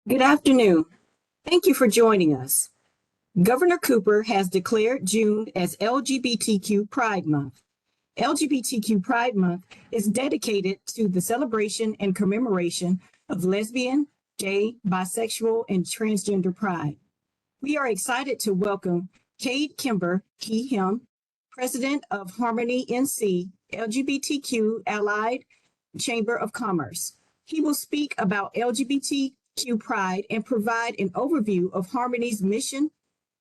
Good afternoon. Thank you for joining us. Governor Cooper has declared June as LGBTQ Pride Month. LGBTQ Pride Month is dedicated to the celebration and commemoration of lesbian, gay, bisexual, and transgender pride. We are excited to welcome Cade Kimber, he, him, President of Harmony NC, LGBTQ Allied Chamber of Commerce. He will speak about LGBTQ pride and provide an overview of Harmony's mission,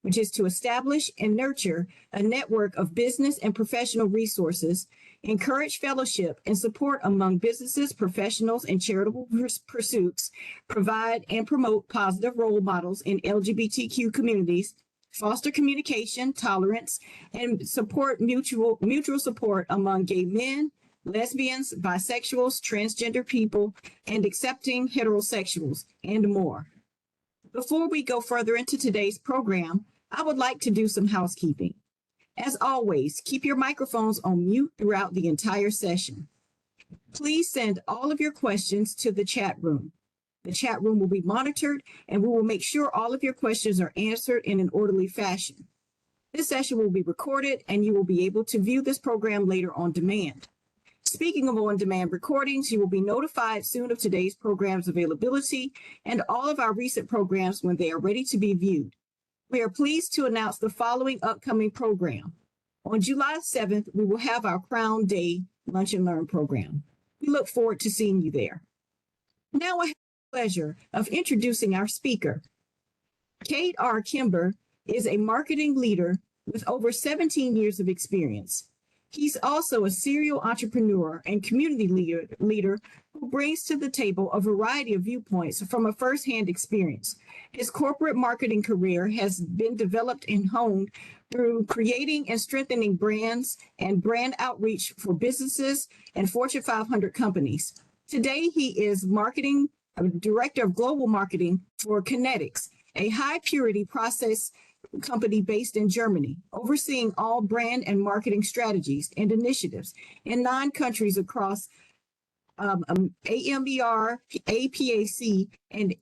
which is to establish and nurture a network of business and professional resources, encourage fellowship and support among businesses, professionals, and charitable pursuits, provide and promote positive role models in LGBTQ communities, foster communication, tolerance, and support mutual support among gay men, lesbians, bisexuals, transgender people, and accepting heterosexuals, and more. Before we go further into today's program, I would like to do some housekeeping. As always, keep your microphones on mute throughout the entire session. Please send all of your questions to the chat room. The chat room will be monitored, and we will make sure all of your questions are answered in an orderly fashion. This session will be recorded, and you will be able to view this program later on demand. Speaking of on-demand recordings, you will be notified soon of today's program's availability and all of our recent programs when they are ready to be viewed. We are pleased to announce the following upcoming program. On July 7th, we will have our Crown Day Lunch and Learn program. We look forward to seeing you there. Now I have the pleasure of introducing our speaker. Cade R. Kimber is a marketing leader with over 17 years of experience. He's also a serial entrepreneur and community leader who brings to the table a variety of viewpoints from a firsthand experience. His corporate marketing career has been developed and honed through creating and strengthening brands and brand outreach for businesses and Fortune 500 companies. Today, he is director of global marketing for Kinetics, a high purity process company based in Germany, overseeing all brand and marketing strategies and initiatives in 9 countries across AMER, APAC, and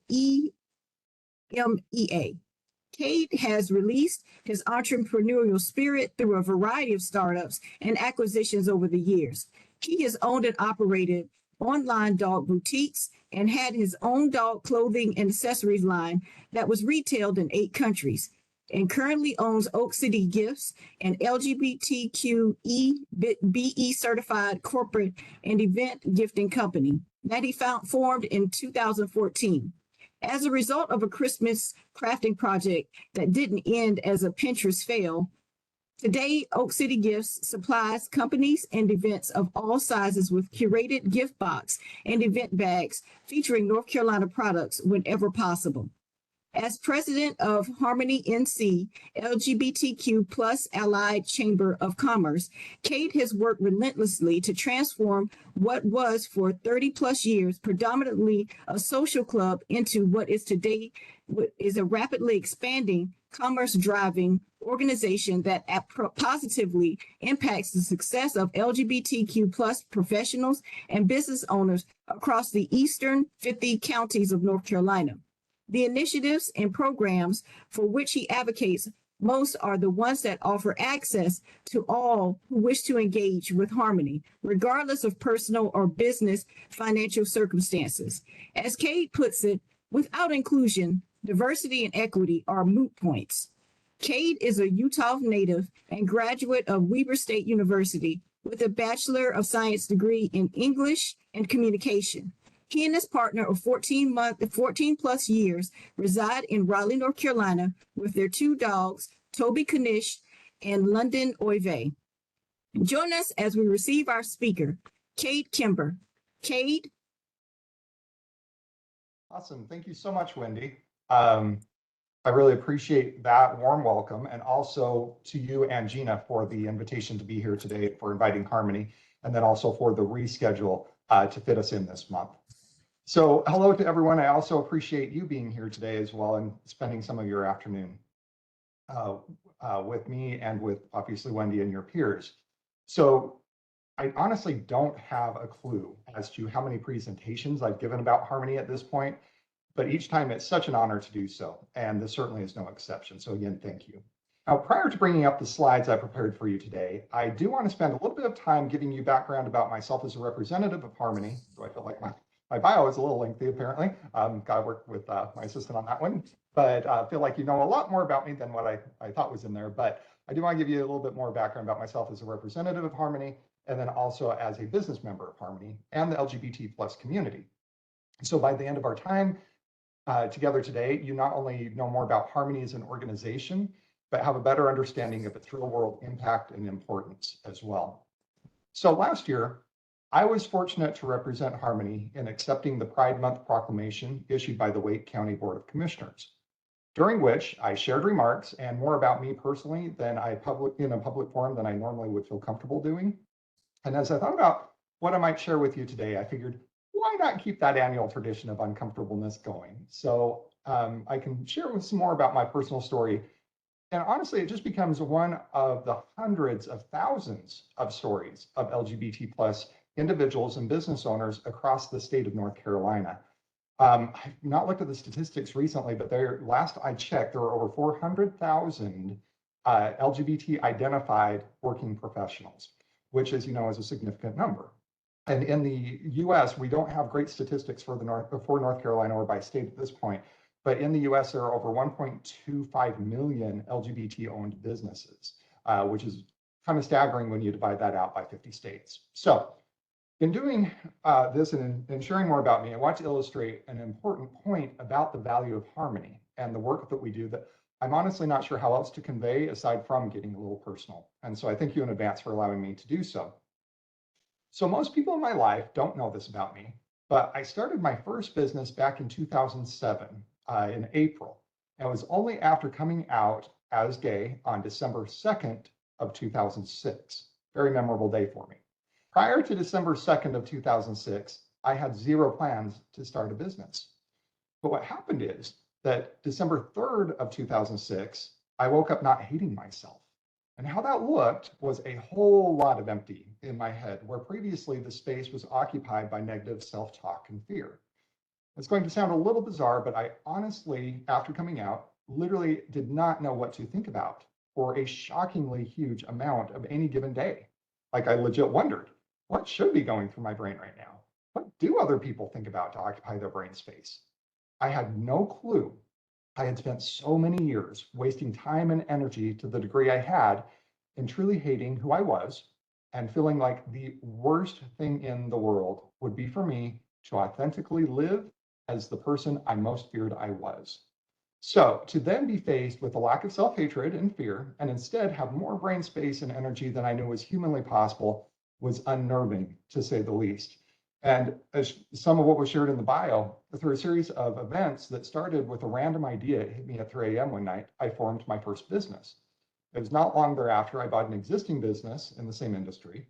EMEA. Cade has released his entrepreneurial spirit through a variety of startups and acquisitions over the years. He has owned and operated online dog boutiques and had his own dog clothing and accessories line that was retailed in 8 countries, and currently owns Oak City Gifts, an LGBTQ BE certified corporate and event gifting company that he formed in 2014. As a result of a Christmas crafting project that didn't end as a Pinterest fail, today Oak City Gifts supplies companies and events of all sizes with curated gift box and event bags featuring North Carolina products whenever possible. As president of Harmony NC, LGBTQ plus Allied Chamber of Commerce, Cade has worked relentlessly to transform what was for 30 plus years predominantly a social club into what is today is a rapidly expanding commerce-driving organization that positively impacts the success of LGBTQ plus professionals and business owners across the eastern 50 counties of North Carolina. The initiatives and programs for which he advocates most are the ones that offer access to all who wish to engage with Harmony, regardless of personal or business financial circumstances. As Cade puts it, without inclusion, diversity and equity are moot points. Cade is a Utah native and graduate of Weber State University with a Bachelor of Science degree in English and Communication. He and his partner of 14 plus years reside in Raleigh, North Carolina with their 2 dogs, Toby Kanish and London Oive. Join us as we receive our speaker, Cade Kimber. Cade? Awesome. Thank you so much, Wendy. I really appreciate that warm welcome, and also to you and Gina for the invitation to be here today, for inviting Harmony, and then also for the reschedule to fit us in this month. So hello to everyone. I also appreciate you being here today as well and spending some of your afternoon with me and with obviously Wendy and your peers. So I honestly don't have a clue as to how many presentations I've given about Harmony at this point, but each time it's such an honor to do so, and this certainly is no exception. So again, thank you. Now, prior to bringing up the slides I prepared for you today, I do want to spend a little bit of time giving you background about myself as a representative of Harmony. So I feel like my bio is a little lengthy, apparently. Got to work with my assistant on that one, but I feel like you know a lot more about me than what I thought was in there. But I do want to give you a little bit more background about myself as a representative of Harmony, and then also as a business member of Harmony and the LGBT plus community. So by the end of our time together today, you not only know more about Harmony as an organization, but have a better understanding of its real world impact and importance as well. So last year, I was fortunate to represent Harmony in accepting the Pride Month proclamation issued by the Wake County Board of Commissioners, during which I shared remarks and more about me personally than in a public forum than I normally would feel comfortable doing. And as I thought about what I might share with you today, I figured, why not keep that annual tradition of uncomfortableness going? So I can share with some more about my personal story. And honestly, it just becomes one of the hundreds of thousands of stories of LGBT plus individuals and business owners across the state of North Carolina. I've not looked at the statistics recently, but last I checked, there were over 400,000 LGBT identified working professionals, which, as you know, is a significant number. And in the US, we don't have great statistics for North Carolina or by state at this point, but in the US, there are over 1.25 million LGBT owned businesses, which is kind of staggering when you divide that out by 50 states. So in doing this and in sharing more about me, I want to illustrate an important point about the value of Harmony and the work that we do that I'm honestly not sure how else to convey aside from getting a little personal. And so I thank you in advance for allowing me to do so. So most people in my life don't know this about me, but I started my first business back in 2007 in April. And it was only after coming out as gay on December 2nd of 2006. Very memorable day for me. Prior to December 2nd of 2006, I had zero plans to start a business. But what happened is that December 3rd of 2006, I woke up not hating myself. And how that looked was a whole lot of empty in my head, where previously the space was occupied by negative self-talk and fear. It's going to sound a little bizarre, but I honestly, after coming out, literally did not know what to think about for a shockingly huge amount of any given day. Like, I legit wondered, what should be going through my brain right now? What do other people think about to occupy their brain space? I had no clue. I had spent so many years wasting time and energy to the degree I had in truly hating who I was and feeling like the worst thing in the world would be for me to authentically live as the person I most feared I was. So to then be faced with a lack of self-hatred and fear and instead have more brain space and energy than I knew was humanly possible was unnerving, to say the least. And as some of what was shared in the bio, through a series of events that started with a random idea, it hit me at 3 a.m. one night, I formed my first business. It was not long thereafter, I bought an existing business in the same industry.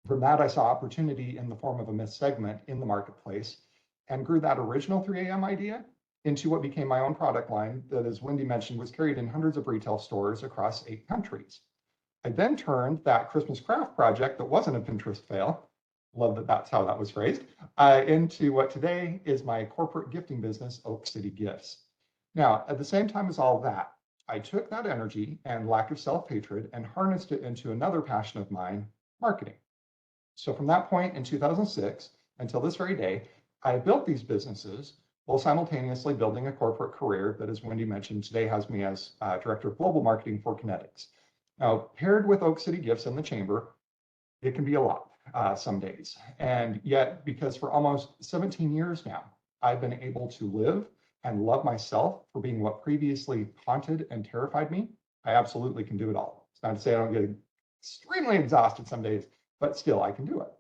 From that, I saw opportunity in the form of a missed segment in the marketplace and grew that original 3 a.m. idea into what became my own product line that, as Wendy mentioned, was carried in hundreds of retail stores across 8 countries. I then turned that Christmas craft project that wasn't a Pinterest fail, love that that's how that was phrased, into what today is my corporate gifting business, Oak City Gifts. Now, at the same time as all that, I took that energy and lack of self-hatred and harnessed it into another passion of mine, marketing. So from that point in 2006 until this very day, I built these businesses while simultaneously building a corporate career that, as Wendy mentioned, today has me as Director of Global Marketing for Kinetics. Now, paired with Oak City Gifts and the Chamber, it can be a lot some days. And yet, because for almost 17 years now, I've been able to live and love myself for being what previously haunted and terrified me, I absolutely can do it all. It's not to say I don't get extremely exhausted some days, but still I can do it.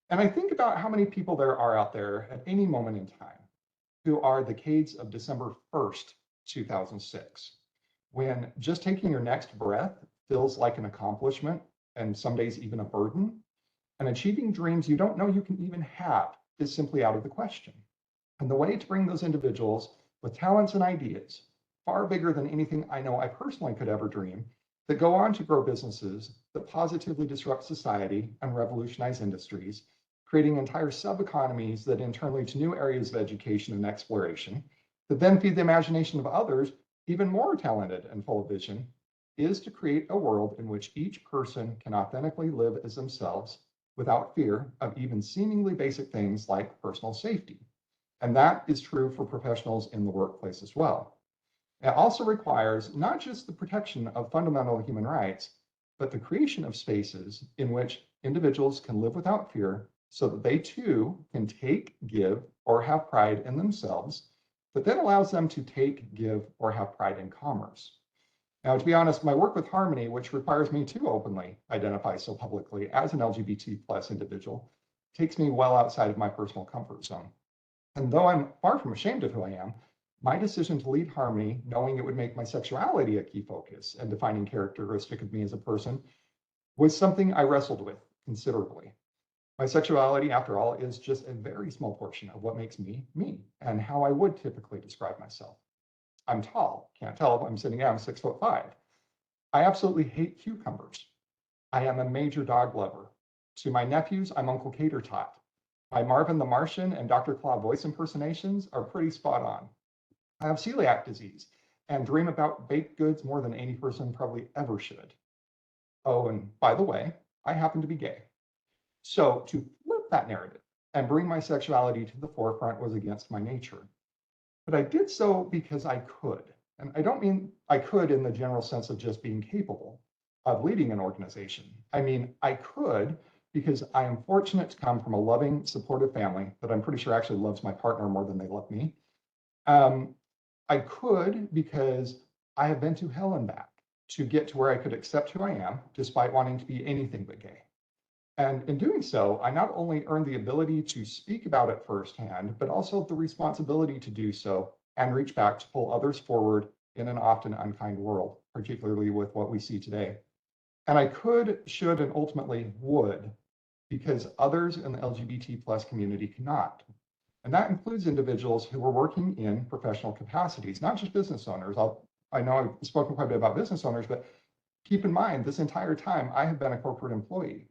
And I think about how many people there are out there at any moment in time who are the Cades of December 1st, 2006, when just taking your next breath feels like an accomplishment and some days even a burden, and achieving dreams you don't know you can even have is simply out of the question. And the way to bring those individuals with talents and ideas far bigger than anything I know I personally could ever dream, that go on to grow businesses that positively disrupt society and revolutionize industries, creating entire sub-economies that in turn lead to new areas of education and exploration, To then feed the imagination of others, even more talented and full of vision, is to create a world in which each person can authentically live as themselves without fear of even seemingly basic things like personal safety. And that is true for professionals in the workplace as well. It also requires not just the protection of fundamental human rights, but the creation of spaces in which individuals can live without fear so that they too can take, give, or have pride in themselves, but then allows them to take, give, or have pride in commerce. Now, to be honest, my work with Harmony, which requires me to openly identify so publicly as an LGBT plus individual, takes me well outside of my personal comfort zone. And though I'm far from ashamed of who I am, my decision to lead Harmony, knowing it would make my sexuality a key focus and defining characteristic of me as a person, was something I wrestled with considerably. My sexuality, after all, is just a very small portion of what makes me me and how I would typically describe myself. I'm tall, can't tell if I'm sitting down, I'm 6'5". I absolutely hate cucumbers. I am a major dog lover. To my nephews, I'm Uncle Cater Tot. My Marvin the Martian and Dr. Claw voice impersonations are pretty spot on. I have celiac disease and dream about baked goods more than any person probably ever should. Oh, and by the way, I happen to be gay. So to flip that narrative and bring my sexuality to the forefront was against my nature. But I did so because I could. And I don't mean I could in the general sense of just being capable of leading an organization. I mean, I could because I am fortunate to come from a loving, supportive family that I'm pretty sure actually loves my partner more than they love me. I could because I have been to hell and back to get to where I could accept who I am, despite wanting to be anything but gay. And in doing so, I not only earned the ability to speak about it firsthand, but also the responsibility to do so and reach back to pull others forward in an often unkind world, particularly with what we see today. And I could, should, and ultimately would, because others in the LGBT plus community cannot. And that includes individuals who are working in professional capacities, not just business owners. I know I've spoken quite a bit about business owners, but keep in mind, this entire time I have been a corporate employee.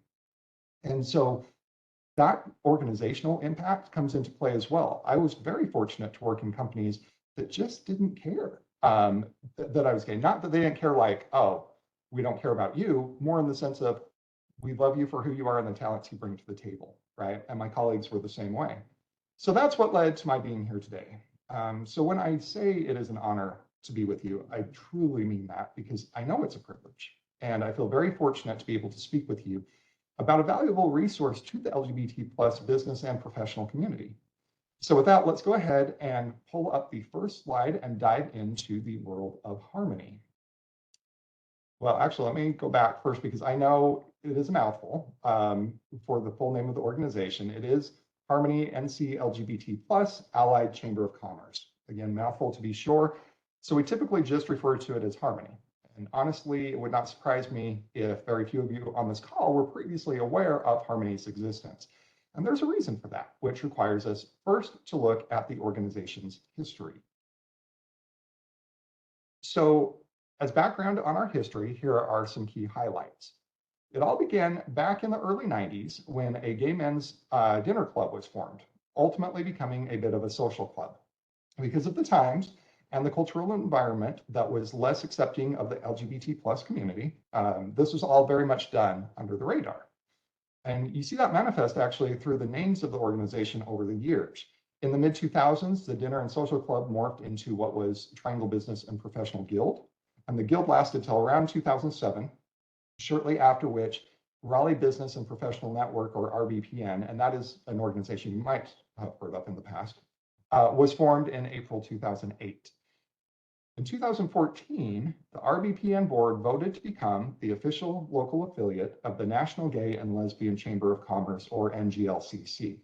And so that organizational impact comes into play as well. I was very fortunate to work in companies that just didn't care that I was gay. Not that they didn't care like, oh, we don't care about you, more in the sense of we love you for who you are and the talents you bring to the table, right? And my colleagues were the same way. So that's what led to my being here today. So when I say it is an honor to be with you, I truly mean that because I know it's a privilege. And I feel very fortunate to be able to speak with you about a valuable resource to the LGBT plus business and professional community. So with that, let's go ahead and pull up the first slide and dive into the world of Harmony. Well, actually, let me go back first because I know it is a mouthful for the full name of the organization. It is Harmony NC LGBT Plus Allied Chamber of Commerce. Again, mouthful to be sure. So we typically just refer to it as Harmony. And honestly, it would not surprise me if very few of you on this call were previously aware of Harmony's existence. And there's a reason for that, which requires us first to look at the organization's history. So as background on our history, here are some key highlights. It all began back in the early 90s when a gay men's dinner club was formed, ultimately becoming a bit of a social club. Because of the times and the cultural environment that was less accepting of the LGBT plus community, this was all very much done under the radar. And you see that manifest actually through the names of the organization over the years. In the mid-2000s, the Dinner and Social Club morphed into what was Triangle Business and Professional Guild. And the guild lasted till around 2007, shortly after which Raleigh Business and Professional Network, or RBPN, and that is an organization you might have heard of in the past, was formed in April 2008. In 2014, the RBPN board voted to become the official local affiliate of the National Gay and Lesbian Chamber of Commerce, or NGLCC.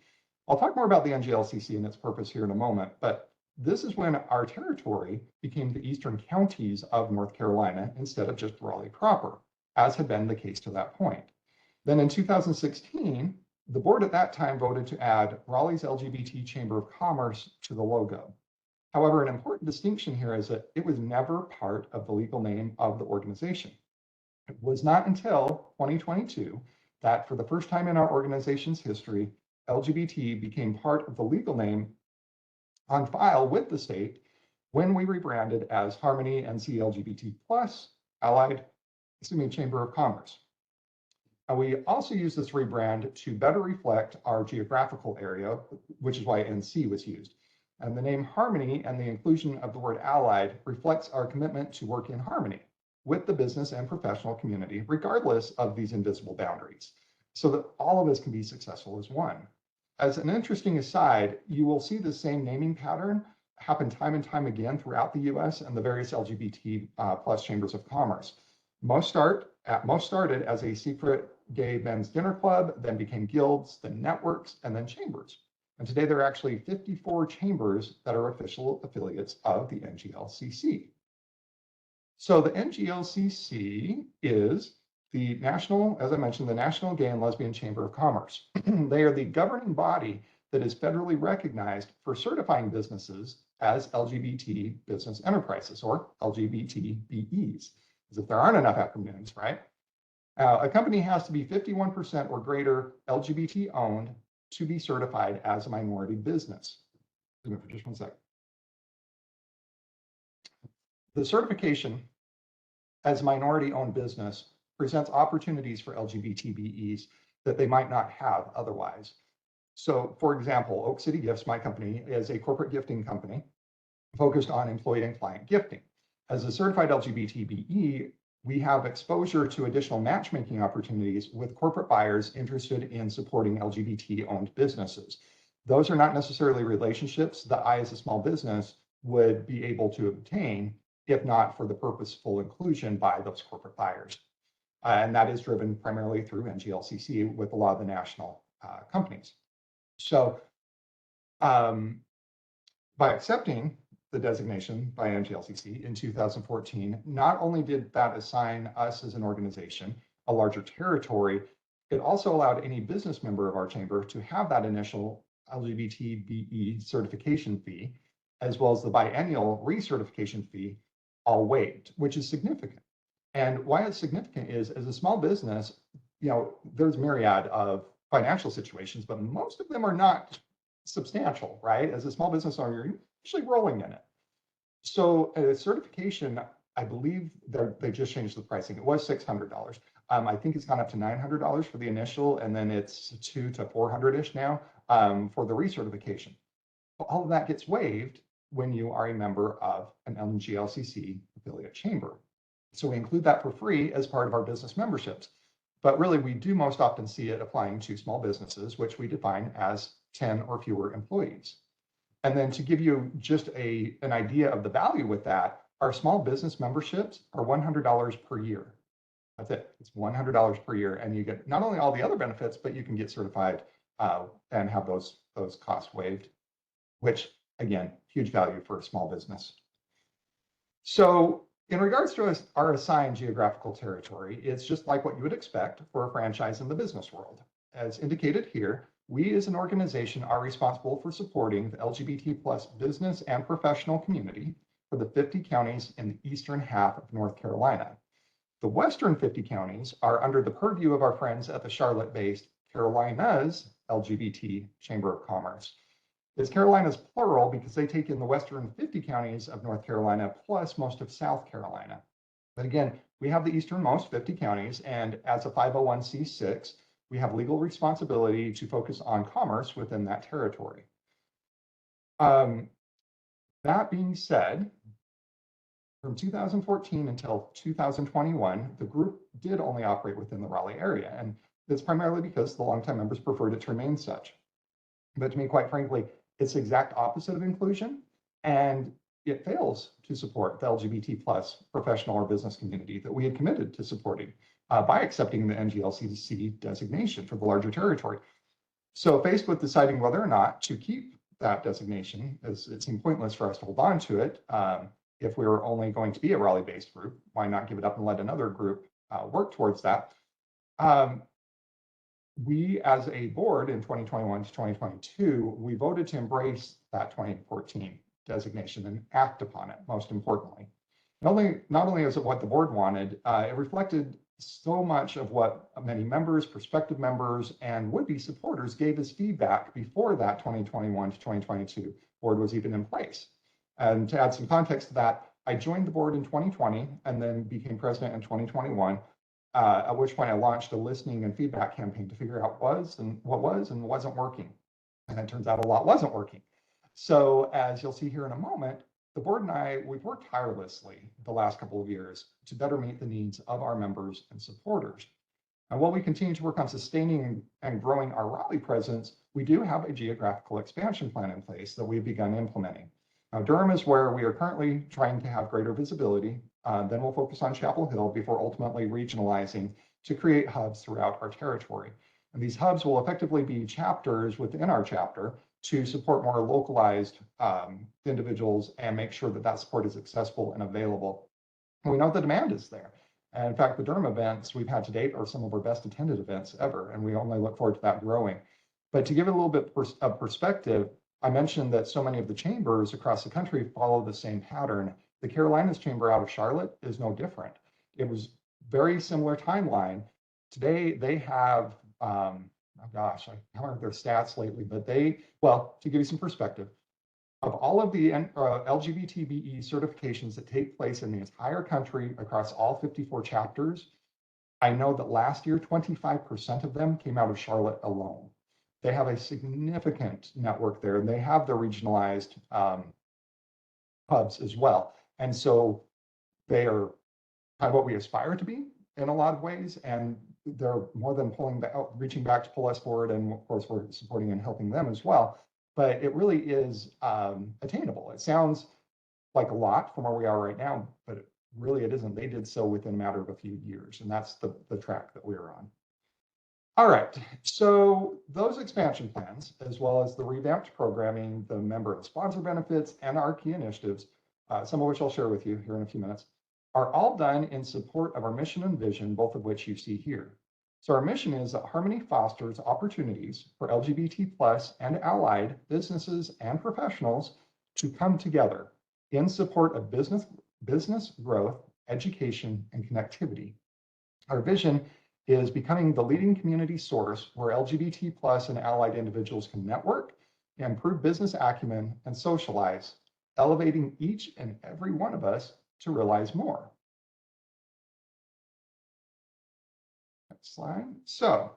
I'll talk more about the NGLCC and its purpose here in a moment, but this is when our territory became the eastern counties of North Carolina instead of just Raleigh proper, as had been the case to that point. Then in 2016, the board at that time voted to add Raleigh's LGBT Chamber of Commerce to the logo. However, an important distinction here is that it was never part of the legal name of the organization. It was not until 2022 that for the first time in our organization's history, LGBT became part of the legal name on file with the state when we rebranded as Harmony NC LGBT+ Allied, Chamber of Commerce. And we also use this rebrand to better reflect our geographical area, which is why NC was used. And the name Harmony and the inclusion of the word allied reflects our commitment to work in harmony with the business and professional community, regardless of these invisible boundaries, so that all of us can be successful as one. As an interesting aside, you will see the same naming pattern happen time and time again throughout the US and the various LGBT plus chambers of commerce. Most started as a secret gay men's dinner club, then became guilds, then networks, and then chambers. And today there are actually 54 chambers that are official affiliates of the NGLCC. So the NGLCC is the national, as I mentioned, the National Gay and Lesbian Chamber of Commerce. They are the governing body that is federally recognized for certifying businesses as LGBT business enterprises, or LGBTBEs, as if there aren't enough acronyms, right? A company has to be 51% or greater LGBT owned to be certified as a minority business. For just one second. The certification as minority owned business presents opportunities for LGBTBEs that they might not have otherwise. So for example, Oak City Gifts, my company, is a corporate gifting company focused on employee and client gifting. As a certified LGBTBE, we have exposure to additional matchmaking opportunities with corporate buyers interested in supporting LGBT-owned businesses. Those are not necessarily relationships that I, as a small business, would be able to obtain if not for the purposeful inclusion by those corporate buyers. And that is driven primarily through NGLCC with a lot of the national companies. So by accepting the designation by NGLCC in 2014, not only did that assign us as an organization a larger territory, it also allowed any business member of our chamber to have that initial LGBTBE certification fee, as well as the biennial recertification fee, all waived, which is significant. And why it's significant is, as a small business, there's myriad of financial situations, but most of them are not substantial, right? As a small business owner, you're usually rolling in it. So a certification, I believe they just changed the pricing. It was $600. I think it's gone up to $900 for the initial, and then it's $200 to $400-ish now for the recertification. But all of that gets waived when you are a member of an NGLCC affiliate chamber. So we include that for free as part of our business memberships. But really, we do most often see it applying to small businesses, which we define as 10 or fewer employees. And then to give you just an idea of the value with that, our small business memberships are $100 per year. That's it. It's $100 per year. And you get not only all the other benefits, but you can get certified and have those costs waived, which, again, huge value for a small business. So in regards to our assigned geographical territory, it's just like what you would expect for a franchise in the business world. As indicated here, we as an organization are responsible for supporting the LGBT plus business and professional community for the 50 counties in the eastern half of North Carolina. The western 50 counties are under the purview of our friends at the Charlotte-based Carolinas LGBT Chamber of Commerce. It's Carolinas plural because they take in the western 50 counties of North Carolina plus most of South Carolina. But again, we have the easternmost 50 counties, and as a 501c6, we have legal responsibility to focus on commerce within that territory. That being said, from 2014 until 2021, the group did only operate within the Raleigh area, and that's primarily because the longtime members preferred it to remain such. But to me, quite frankly, it's the exact opposite of inclusion, and it fails to support the LGBT plus professional or business community that we had committed to supporting by accepting the NGLCC designation for the larger territory. So faced with deciding whether or not to keep that designation, as it seemed pointless for us to hold on to it, if we were only going to be a Raleigh-based group, why not give it up and let another group work towards that? We, as a board in 2021 to 2022, we voted to embrace that 2014 designation and act upon it, most importantly. Not only is it what the board wanted, it reflected so much of what many members, prospective members, and would-be supporters gave as feedback before that 2021 to 2022 board was even in place. And to add some context to that, I joined the board in 2020 and then became president in 2021, at which point I launched a listening and feedback campaign to figure out what was and wasn't working. And it turns out a lot wasn't working. So as you'll see here in a moment, the board and I, we've worked tirelessly the last couple of years to better meet the needs of our members and supporters. And while we continue to work on sustaining and growing our Raleigh presence, we do have a geographical expansion plan in place that we've begun implementing. Now, Durham is where we are currently trying to have greater visibility. Then we'll focus on Chapel Hill before ultimately regionalizing to create hubs throughout our territory. And these hubs will effectively be chapters within our chapter to support more localized individuals and make sure that that support is accessible and available. And we know the demand is there. And in fact, the Durham events we've had to date are some of our best attended events ever, and we only look forward to that growing. But to give it a little bit of perspective, I mentioned that so many of the chambers across the country follow the same pattern. The Carolinas Chamber out of Charlotte is no different. It was very similar timeline. Today they have, oh gosh, I haven't heard their stats lately, but well, to give you some perspective, of all of the LGBTBE certifications that take place in the entire country across all 54 chapters, I know that last year, 25% of them came out of Charlotte alone. They have a significant network there, and they have the regionalized hubs as well. And so they are kind of what we aspire to be in a lot of ways, and they're more than reaching back to pull us forward, and of course we're supporting and helping them as well. But it really is attainable. It sounds like a lot from where we are right now, but it isn't. They did so within a matter of a few years, and that's the track that we're on. All right, so those expansion plans, as well as the revamped programming, the member and sponsor benefits, and our key initiatives, some of which I'll share with you here in a few minutes, are all done in support of our mission and vision, both of which you see here. So our mission is that Harmony fosters opportunities for LGBT plus and allied businesses and professionals to come together in support of business growth, education, and connectivity. Our vision is becoming the leading community source where LGBT plus and allied individuals can network, improve business acumen, and socialize, elevating each and every one of us to realize more. Next slide. So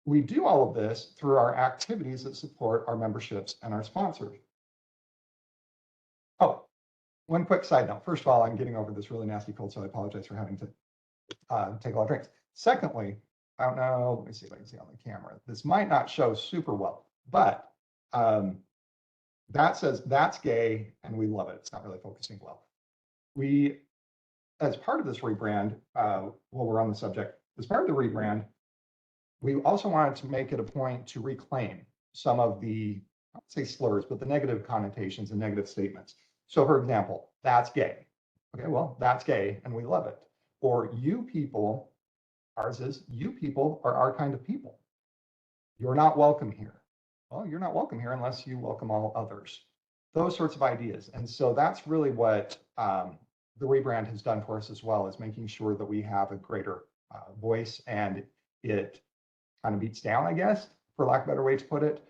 we do all of this through our activities that support our memberships and our sponsors. Oh, one quick side note. First of all, I'm getting over this really nasty cold, so I apologize for having to take a lot of drinks. Secondly, I don't know, let me see if I can see on the camera. This might not show super well, but that says that's gay and we love it. It's not really focusing well. We, as part of this rebrand, while we're on the subject, as part of the rebrand, we also wanted to make it a point to reclaim some of the, I won't say slurs, but the negative connotations and negative statements. So for example, that's gay. Okay, well, that's gay and we love it. Or you people, ours is, you people are our kind of people. You're not welcome here. Well, you're not welcome here unless you welcome all others. Those sorts of ideas. And so that's really what the rebrand has done for us as well, is making sure that we have a greater voice, and it kind of beats down, I guess, for lack of a better way to put it,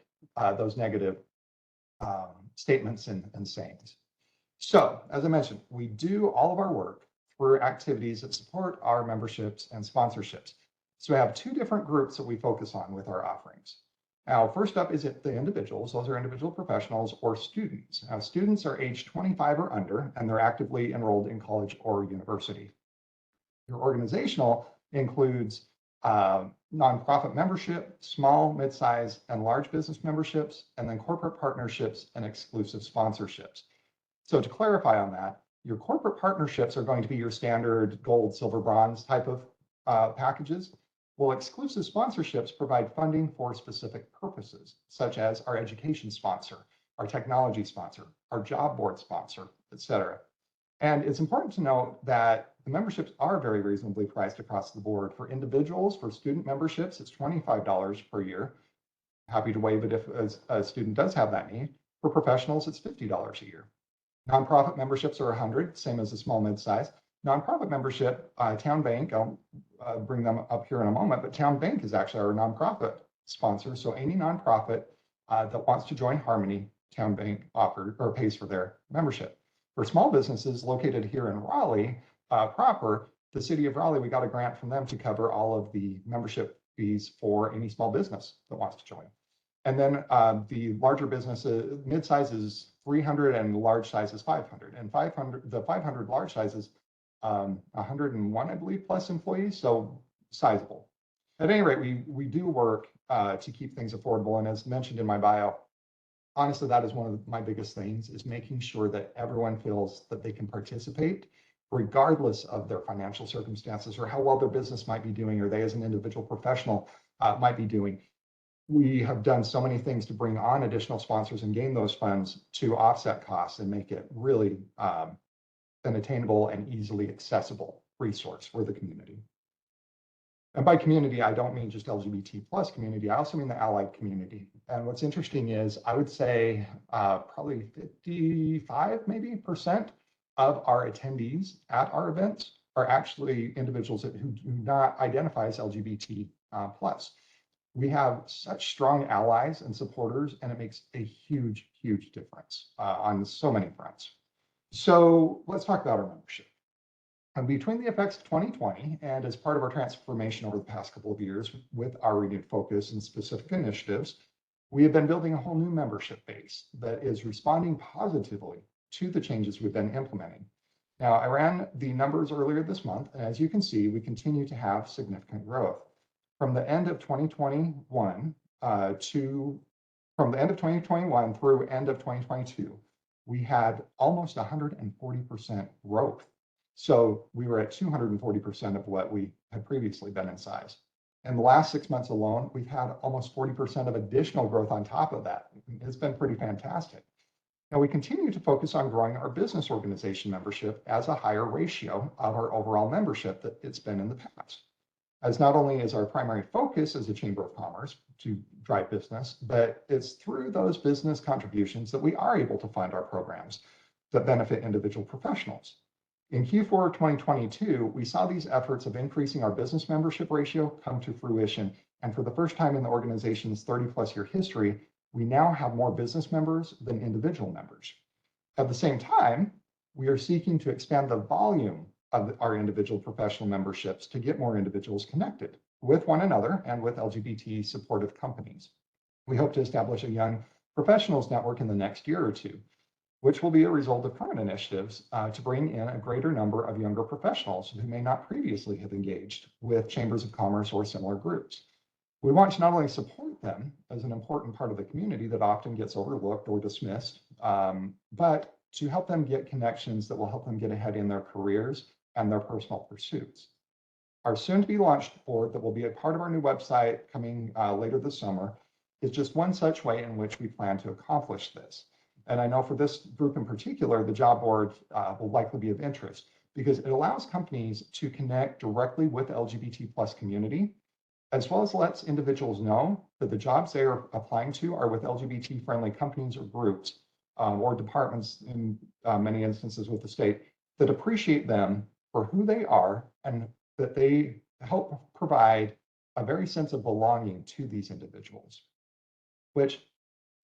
those negative statements and sayings. So as I mentioned, we do all of our work through activities that support our memberships and sponsorships. So we have two different groups that we focus on with our offerings. Now, first up is the individuals. Those are individual professionals or students. Now, students are age 25 or under, and they're actively enrolled in college or university. Your organizational includes nonprofit membership, small, mid-size, and large business memberships, and then corporate partnerships and exclusive sponsorships. So to clarify on that, your corporate partnerships are going to be your standard gold, silver, bronze type of packages. Well, exclusive sponsorships provide funding for specific purposes, such as our education sponsor, our technology sponsor, our job board sponsor, et cetera. And it's important to note that the memberships are very reasonably priced across the board. For individuals, for student memberships, it's $25 per year. Happy to waive it if a student does have that need. For professionals, it's $50 a year. Nonprofit memberships are $100, same as a small mid-size. Nonprofit membership, Town Bank, I'll bring them up here in a moment, but Town Bank is actually our nonprofit sponsor. So any nonprofit that wants to join Harmony town bank offers or pays for their membership. For small businesses located here in Raleigh proper, the city of Raleigh, we got a grant from them to cover all of the membership fees for any small business that wants to join. And then the larger businesses, mid-size is 300 and large size is 500. And 500, the 500 large size is 101, I believe, plus employees, so sizable. At any rate, we do work to keep things affordable. And as mentioned in my bio, honestly, that is one of my biggest things, is making sure that everyone feels that they can participate regardless of their financial circumstances or how well their business might be doing, or they as an individual professional might be doing. We have done so many things to bring on additional sponsors and gain those funds to offset costs and make it really an attainable and easily accessible resource for the community. And by community, I don't mean just LGBT plus community. I also mean the allied community. And what's interesting is I would say probably 55 maybe % of our attendees at our events are actually individuals who do not identify as LGBT plus. We have such strong allies and supporters, and it makes a huge, huge difference on so many fronts. So let's talk about our membership. And between the effects of 2020 and as part of our transformation over the past couple of years with our renewed focus and specific initiatives, we have been building a whole new membership base that is responding positively to the changes we've been implementing. Now, I ran the numbers earlier this month, and as you can see, we continue to have significant growth. From the end of 2021 through end of 2022, we had almost 140% growth. So we were at 240% of what we had previously been in size. In the last 6 months alone, we've had almost 40% of additional growth on top of that. It's been pretty fantastic. Now, we continue to focus on growing our business organization membership as a higher ratio of our overall membership that it's been in the past. As not only is our primary focus as a Chamber of Commerce to drive business, but it's through those business contributions that we are able to fund our programs that benefit individual professionals. In Q4 2022, we saw these efforts of increasing our business membership ratio come to fruition. And for the first time in the organization's 30+ year history, we now have more business members than individual members. At the same time, we are seeking to expand the volume of our individual professional memberships to get more individuals connected with one another and with LGBT supportive companies. We hope to establish a young professionals network in the next year or two, which will be a result of current initiatives to bring in a greater number of younger professionals who may not previously have engaged with chambers of commerce or similar groups. We want to not only support them as an important part of the community that often gets overlooked or dismissed, but to help them get connections that will help them get ahead in their careers and their personal pursuits. Our soon-to-be launched board that will be a part of our new website coming later this summer is just one such way in which we plan to accomplish this. And I know for this group in particular, the job board will likely be of interest because it allows companies to connect directly with the LGBT plus community, as well as lets individuals know that the jobs they are applying to are with LGBT friendly companies or groups or departments in many instances with the state that appreciate them for who they are and that they help provide a very sense of belonging to these individuals, which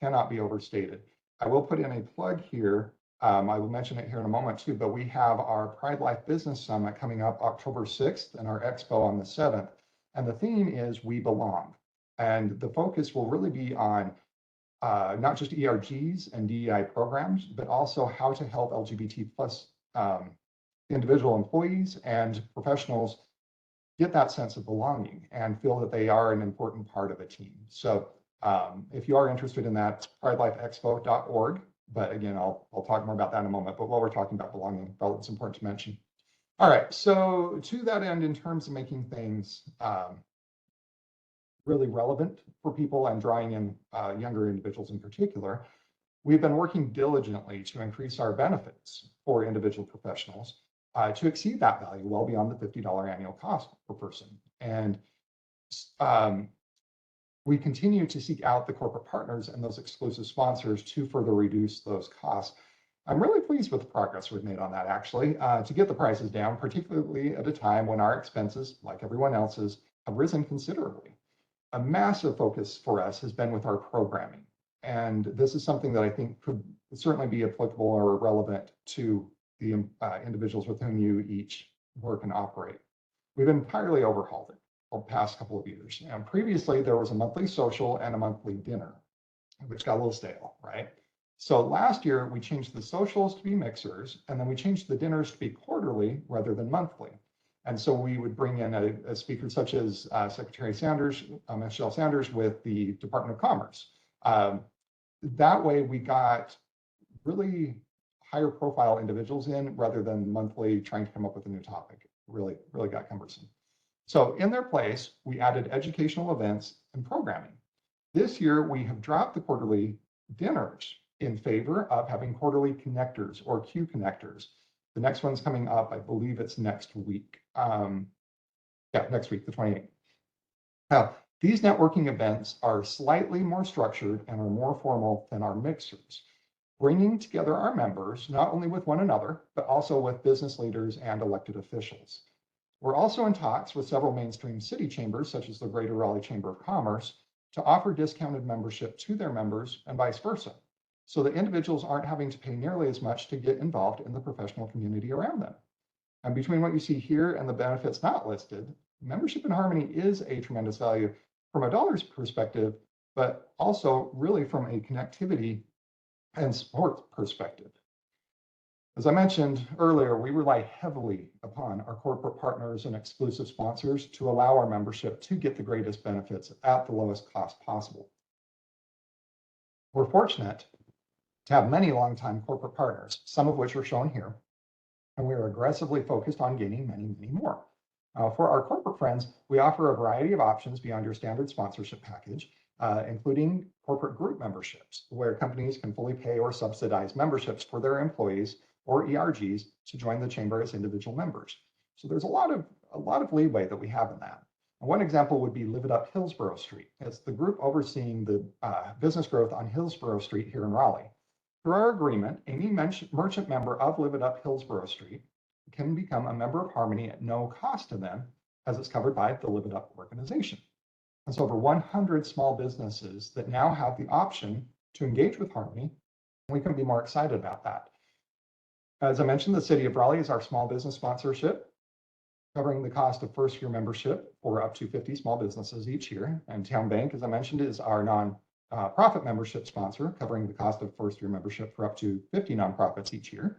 cannot be overstated. I will put in a plug here. I will mention it here in a moment too, but we have our Pride Life Business Summit coming up October 6th and our expo on the 7th. And the theme is We Belong. And the focus will really be on not just ERGs and DEI programs, but also how to help LGBT plus individual employees and professionals get that sense of belonging and feel that they are an important part of a team. So if you are interested in that, pridelifeexpo.org. But again, I'll talk more about that in a moment. But while we're talking about belonging, I felt it's important to mention. All right, so to that end, in terms of making things really relevant for people and drawing in younger individuals in particular, we've been working diligently to increase our benefits for individual professionals to exceed that value well beyond the $50 annual cost per person. And we continue to seek out the corporate partners and those exclusive sponsors to further reduce those costs. I'm really pleased with the progress we've made on that, actually, to get the prices down, particularly at a time when our expenses, like everyone else's, have risen considerably. A massive focus for us has been with our programming. And this is something that I think could certainly be applicable or relevant to the individuals with whom you each work and operate. We've entirely overhauled it the past couple of years. And previously, there was a monthly social and a monthly dinner, which got a little stale, right? So last year, we changed the socials to be mixers, and then we changed the dinners to be quarterly rather than monthly. And so we would bring in a speaker such as Secretary Sanders, Michelle Sanders with the Department of Commerce. That way we got really higher profile individuals in rather than monthly trying to come up with a new topic. Really got cumbersome. So in their place, we added educational events and programming. This year, we have dropped the quarterly dinners in favor of having quarterly connectors or Q connectors. The next one's coming up, I believe it's next week. Next week, the 28th. Now, these networking events are slightly more structured and are more formal than our mixers, bringing together our members, not only with one another, but also with business leaders and elected officials. We're also in talks with several mainstream city chambers, such as the Greater Raleigh Chamber of Commerce, to offer discounted membership to their members and vice versa, so that individuals aren't having to pay nearly as much to get involved in the professional community around them. And between what you see here and the benefits not listed, membership in Harmony is a tremendous value from a dollars perspective, but also really from a connectivity and support perspective. As I mentioned earlier, we rely heavily upon our corporate partners and exclusive sponsors to allow our membership to get the greatest benefits at the lowest cost possible. We're fortunate to have many longtime corporate partners, some of which are shown here, and we are aggressively focused on gaining many more. For our corporate friends, we offer a variety of options beyond your standard sponsorship package, including corporate group memberships, where companies can fully pay or subsidize memberships for their employees or ERGs to join the chamber as individual members. So there's a lot of leeway that we have in that. And one example would be Live It Up Hillsborough Street. It's the group overseeing the business growth on Hillsborough Street here in Raleigh. Through our agreement, any merchant member of Live It Up Hillsborough Street can become a member of Harmony at no cost to them, as it's covered by the Live It Up organization. There's over 100 small businesses that now have the option to engage with Harmony. We couldn't be more excited about that. As I mentioned, the City of Raleigh is our small business sponsorship, covering the cost of first-year membership for up to 50 small businesses each year. And Town Bank, as I mentioned, is our non-profit membership sponsor, covering the cost of first-year membership for up to 50 nonprofits each year.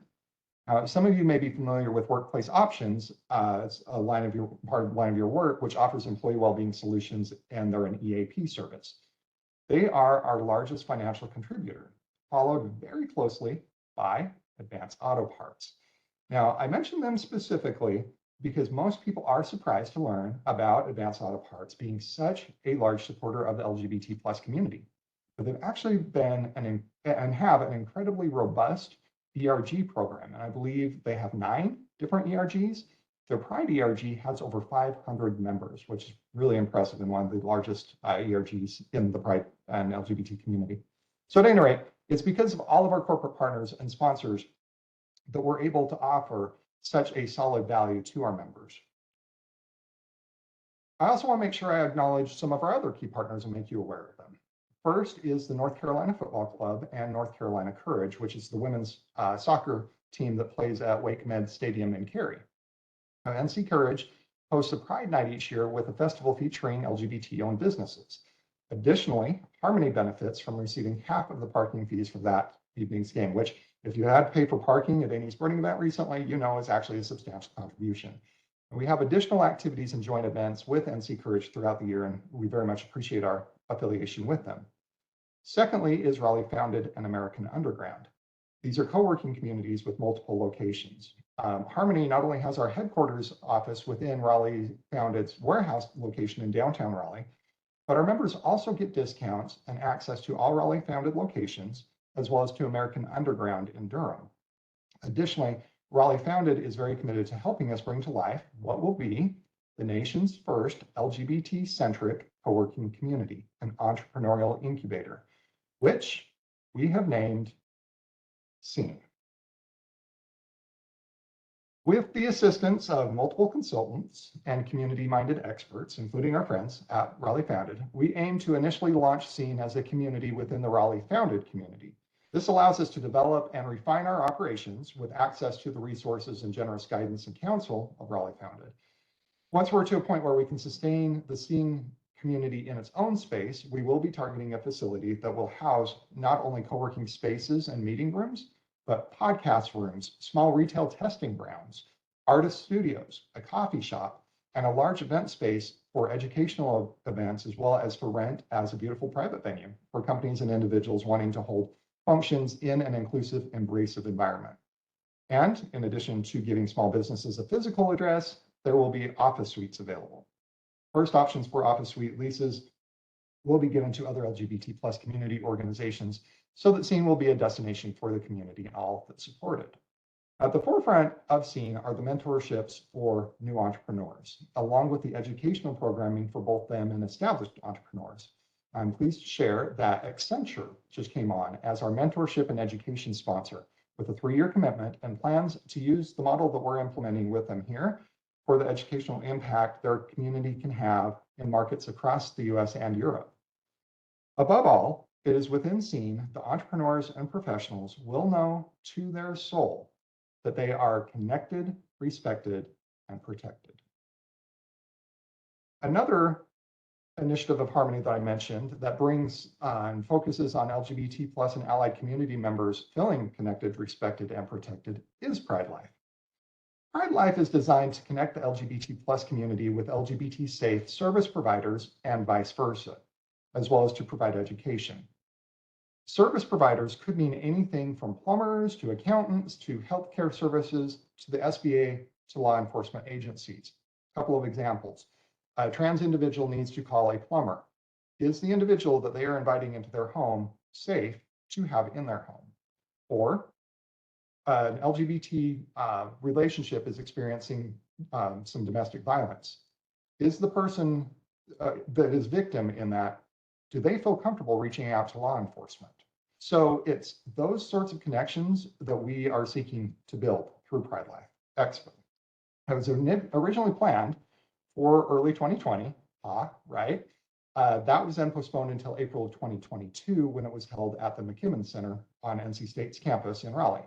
Some of you may be familiar with Workplace Options. It's a line of your work, which offers employee well-being solutions, and they're an EAP service. They are our largest financial contributor, followed very closely by Advance Auto Parts. Now, I mention them specifically because most people are surprised to learn about Advance Auto Parts being such a large supporter of the LGBT+ community. But they've actually been and have an incredibly robust ERG program, and I believe they have 9 different ERGs. Their Pride ERG has over 500 members, which is really impressive, and one of the largest ERGs in the Pride and LGBT community. So at any rate, it's because of all of our corporate partners and sponsors that we're able to offer such a solid value to our members. I also want to make sure I acknowledge some of our other key partners and make you aware of them. First is the North Carolina Football Club and North Carolina Courage, which is the women's soccer team that plays at Wake Med Stadium in Cary. NC Courage hosts a Pride Night each year with a festival featuring LGBT-owned businesses. Additionally, Harmony benefits from receiving half of the parking fees for that evening's game, which, if you had to pay for parking at any sporting event recently, you know is actually a substantial contribution. And we have additional activities and joint events with NC Courage throughout the year, and we very much appreciate our affiliation with them. Secondly is Raleigh Founded and American Underground. These are co-working communities with multiple locations. Harmony not only has our headquarters office within Raleigh Founded's warehouse location in downtown Raleigh, but our members also get discounts and access to all Raleigh Founded locations, as well as to American Underground in Durham. Additionally, Raleigh Founded is very committed to helping us bring to life what will be the nation's first LGBT-centric co-working community, an entrepreneurial incubator, which we have named SEEN. With the assistance of multiple consultants and community-minded experts, including our friends at Raleigh Founded, we aim to initially launch SEEN as a community within the Raleigh Founded community. This allows us to develop and refine our operations with access to the resources and generous guidance and counsel of Raleigh Founded. Once we're to a point where we can sustain the SEEN community in its own space, we will be targeting a facility that will house not only co-working spaces and meeting rooms, but podcast rooms, small retail testing grounds, artist studios, a coffee shop, and a large event space for educational events, as well as for rent as a beautiful private venue for companies and individuals wanting to hold functions in an inclusive, embracive environment. And in addition to giving small businesses a physical address, there will be office suites available. First options for office suite leases will be given to other LGBT+ community organizations so that SEEN will be a destination for the community and all that support it. At the forefront of SEEN are the mentorships for new entrepreneurs, along with the educational programming for both them and established entrepreneurs. I'm pleased to share that Accenture just came on as our mentorship and education sponsor with a 3-year commitment and plans to use the model that we're implementing with them here for the educational impact their community can have in markets across the US and Europe. Above all, it is within SEEN that entrepreneurs and professionals will know to their soul that they are connected, respected, and protected. Another initiative of Harmony that I mentioned that brings and focuses on LGBT+ and allied community members feeling connected, respected, and protected is Pride Life. Pride Life is designed to connect the LGBT+ community with LGBT-safe service providers and vice versa, as well as to provide education. Service providers could mean anything from plumbers to accountants to healthcare services to the SBA to law enforcement agencies. A couple of examples. A trans individual needs to call a plumber. Is the individual that they are inviting into their home safe to have in their home? Or an LGBT relationship is experiencing some domestic violence. Is the person that is victim in that, do they feel comfortable reaching out to law enforcement? So it's those sorts of connections that we are seeking to build through Pride Life Expo. It was originally planned for early 2020, right? That was then postponed until April of 2022 when it was held at the McKimmon Center on NC State's campus in Raleigh.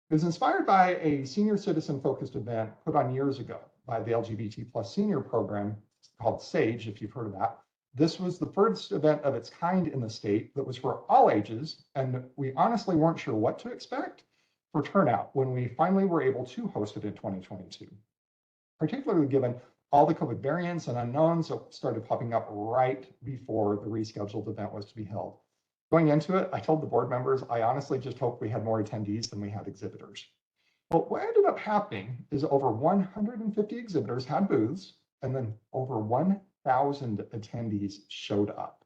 It was inspired by a senior citizen-focused event put on years ago by the LGBT+ senior program called SAGE, if you've heard of that. This was the first event of its kind in the state that was for all ages, and we honestly weren't sure what to expect for turnout when we finally were able to host it in 2022, particularly given all the COVID variants and unknowns that started popping up right before the rescheduled event was to be held. Going into it, I told the board members, I honestly just hoped we had more attendees than we had exhibitors. Well, what ended up happening is over 150 exhibitors had booths, and then over 1,000 attendees showed up.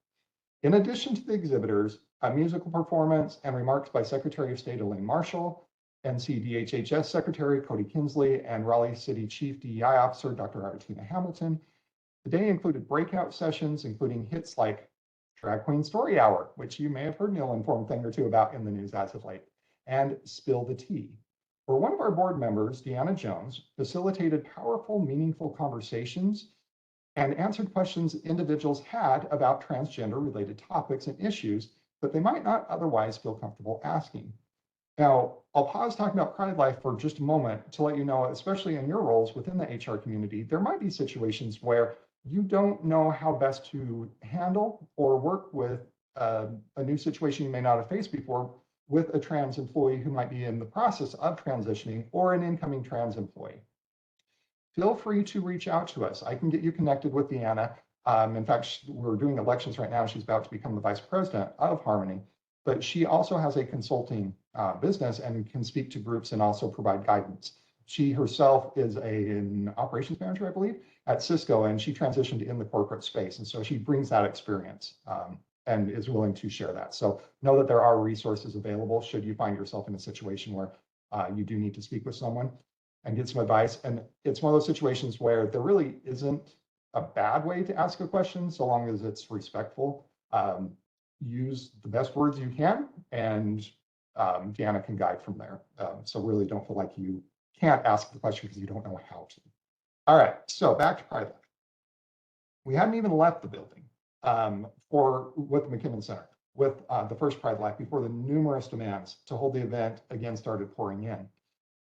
In addition to the exhibitors, a musical performance and remarks by Secretary of State Elaine Marshall, NCDHHS Secretary Cody Kinsley, and Raleigh City Chief DEI Officer Dr. Artina Hamilton. The day included breakout sessions, including hits like Drag Queen Story Hour, which you may have heard an ill-informed thing or two about in the news as of late, and Spill the Tea, where one of our board members, Deanna Jones, facilitated powerful, meaningful conversations and answered questions individuals had about transgender-related topics and issues that they might not otherwise feel comfortable asking. Now, I'll pause talking about Pride Life for just a moment to let you know, especially in your roles within the HR community, there might be situations where you don't know how best to handle or work with a new situation you may not have faced before with a trans employee who might be in the process of transitioning or an incoming trans employee. Feel free to reach out to us. I can get you connected with Deanna. In fact, we're doing elections right now. She's about to become the vice president of Harmony, but she also has a consulting business and can speak to groups and also provide guidance. She herself is an operations manager, I believe, at Cisco, and she transitioned in the corporate space. And so she brings that experience and is willing to share that. So know that there are resources available should you find yourself in a situation where you do need to speak with someone and get some advice. And it's one of those situations where there really isn't a bad way to ask a question, so long as it's respectful. Use the best words you can, and Deanna can guide from there. So really don't feel like you can't ask the question because you don't know how to. All right, so back to Pride Life. We hadn't even left the building with the McKinnon Center with the first Pride Life before the numerous demands to hold the event again started pouring in.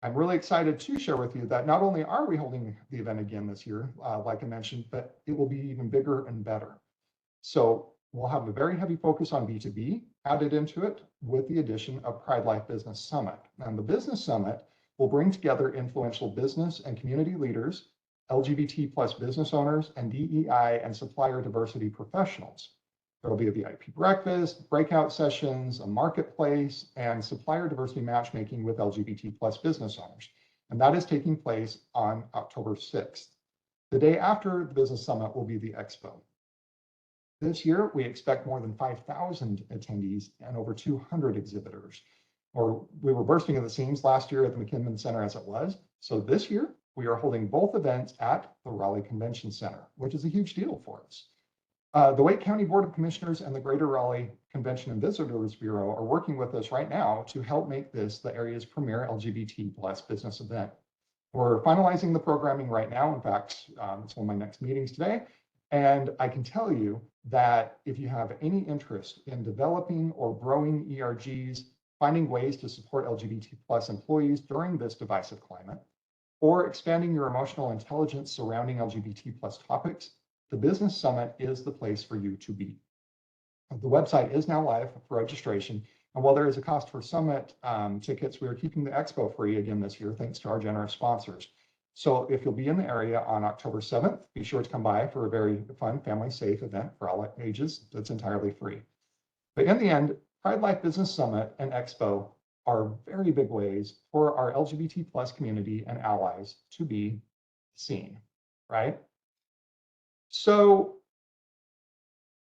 I'm really excited to share with you that not only are we holding the event again this year, like I mentioned, but it will be even bigger and better. So we'll have a very heavy focus on B2B added into it with the addition of Pride Life Business Summit. And the Business Summit will bring together influential business and community leaders, LGBT plus business owners, and DEI and supplier diversity professionals. There will be a VIP breakfast, breakout sessions, a marketplace, and supplier diversity matchmaking with LGBT plus business owners. And that is taking place on October 6th. The day after the Business Summit will be the Expo. This year, we expect more than 5,000 attendees and over 200 exhibitors. Or we were bursting at the seams last year at the McKinnon Center as it was. So this year, we are holding both events at the Raleigh Convention Center, which is a huge deal for us. The Wake County Board of Commissioners and the Greater Raleigh Convention and Visitors Bureau are working with us right now to help make this the area's premier LGBT plus business event. We're finalizing the programming right now. In fact, it's one of my next meetings today. And I can tell you that if you have any interest in developing or growing ERGs, finding ways to support LGBT plus employees during this divisive climate, or expanding your emotional intelligence surrounding LGBT plus topics, the Business Summit is the place for you to be. The website is now live for registration. And while there is a cost for Summit tickets, we are keeping the Expo free again this year, thanks to our generous sponsors. So if you'll be in the area on October 7th, be sure to come by for a very fun, family-safe event for all ages that's entirely free. But in the end, Pride Life Business Summit and Expo are very big ways for our LGBT plus community and allies to be seen, right? So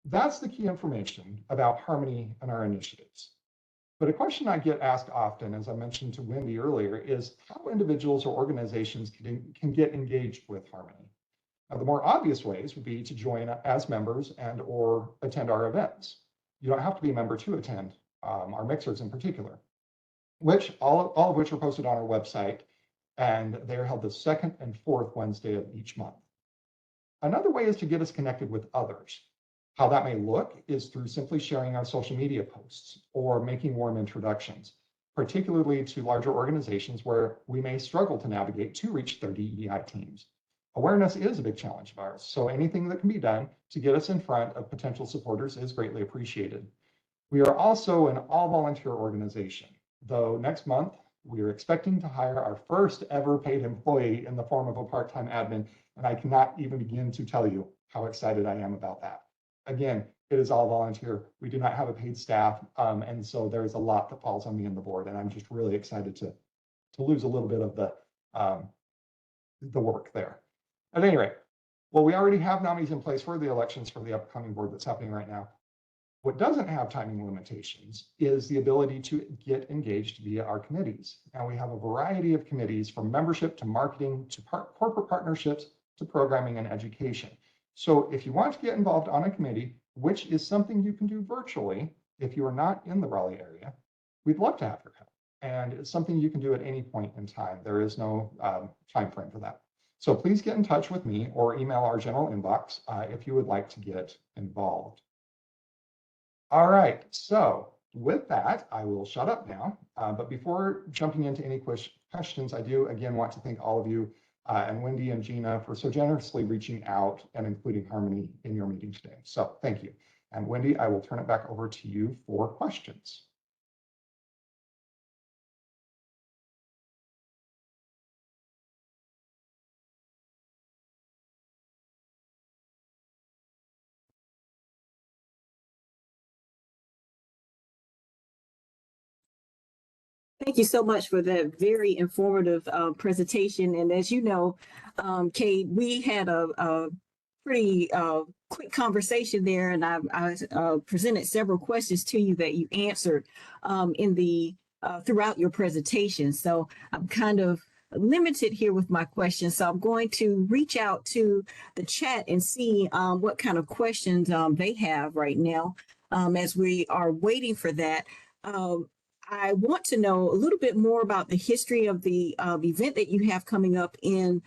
that's the key information about Harmony and our initiatives. But a question I get asked often, as I mentioned to Wendy earlier, is how individuals or organizations can get engaged with Harmony. Now, the more obvious ways would be to join as members and or attend our events. You don't have to be a member to attend our mixers in particular, which all of which are posted on our website, and they are held the second and fourth Wednesday of each month. Another way is to get us connected with others. How that may look is through simply sharing our social media posts or making warm introductions, particularly to larger organizations where we may struggle to navigate to reach their DEI teams. Awareness is a big challenge of ours, so anything that can be done to get us in front of potential supporters is greatly appreciated. We are also an all-volunteer organization, though next month we are expecting to hire our first ever paid employee in the form of a part-time admin, and I cannot even begin to tell you how excited I am about that. Again, it is all volunteer. We do not have a paid staff, and so there's a lot that falls on me and the board, and I'm just really excited to lose a little bit of the work there. At any rate, well, we already have nominees in place for the elections for the upcoming board that's happening right now. What doesn't have timing limitations is the ability to get engaged via our committees. And we have a variety of committees from membership to marketing to corporate partnerships to programming and education. So if you want to get involved on a committee, which is something you can do virtually if you are not in the Raleigh area, we'd love to have your help. And it's something you can do at any point in time. There is no time frame for that. So please get in touch with me or email our general inbox if you would like to get involved. All right, so with that, I will shut up now. But before jumping into any questions, I do again want to thank all of you and Wendy and Gina for so generously reaching out and including Harmony in your meeting today. So thank you. And Wendy, I will turn it back over to you for questions. Thank you so much for that very informative presentation. And as you know, Kate, we had a pretty quick conversation there, and I presented several questions to you that you answered in the throughout your presentation. So I'm kind of limited here with my questions. So I'm going to reach out to the chat and see what kind of questions they have right now as we are waiting for that. I want to know a little bit more about the history of the event that you have coming up in